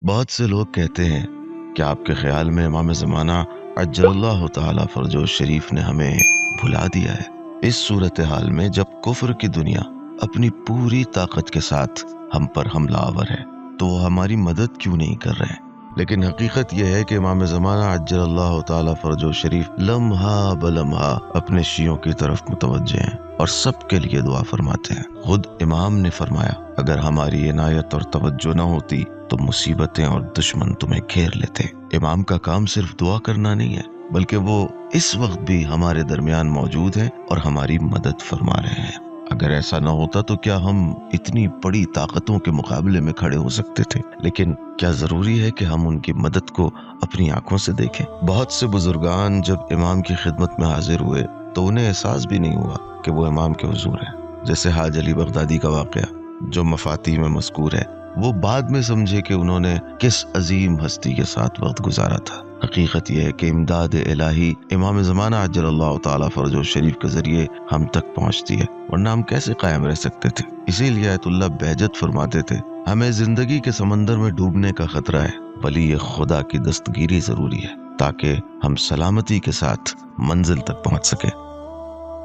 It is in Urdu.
بہت سے لوگ کہتے ہیں کہ آپ کے خیال میں امام زمانہ عجل اللہ تعالی فرجہ شریف نے ہمیں بھلا دیا ہے؟ اس صورتحال میں جب کفر کی دنیا اپنی پوری طاقت کے ساتھ ہم پر حملہ آور ہے تو وہ ہماری مدد کیوں نہیں کر رہے ہیں؟ لیکن حقیقت یہ ہے کہ امام زمانہ عجل اللہ تعالی فرجہ شریف لمحہ بلمحہ اپنے شیعوں کی طرف متوجہ ہیں اور سب کے لیے دعا فرماتے ہیں۔ خود امام نے فرمایا، اگر ہماری عنایت اور توجہ نہ ہوتی تو مصیبتیں اور دشمن تمہیں گھیر لیتے۔ امام کا کام صرف دعا کرنا نہیں ہے، بلکہ وہ اس وقت بھی ہمارے درمیان موجود ہیں اور ہماری مدد فرما رہے ہیں۔ اگر ایسا نہ ہوتا تو کیا ہم اتنی بڑی طاقتوں کے مقابلے میں کھڑے ہو سکتے تھے؟ لیکن کیا ضروری ہے کہ ہم ان کی مدد کو اپنی آنکھوں سے دیکھیں؟ بہت سے بزرگان جب امام کی خدمت میں حاضر ہوئے تو انہیں احساس بھی نہیں ہوا کہ وہ امام کے حضور ہیں۔ جیسے حاج علی بغدادی کا واقعہ جو مفاتیح میں مذکور ہے، وہ بعد میں سمجھے کہ انہوں نے کس عظیم ہستی کے ساتھ وقت گزارا تھا۔ حقیقت یہ ہے کہ امداد الہی امام زمانہ عجل اللہ تعالی فرجہ شریف کے ذریعے ہم تک پہنچتی ہے، ورنہ ہم کیسے قائم رہ سکتے تھے؟ اسی لیے آیت اللہ بہجت فرماتے تھے، ہمیں زندگی کے سمندر میں ڈوبنے کا خطرہ ہے، ولی خدا کی دستگیری ضروری ہے تاکہ ہم سلامتی کے ساتھ منزل تک پہنچ سکیں۔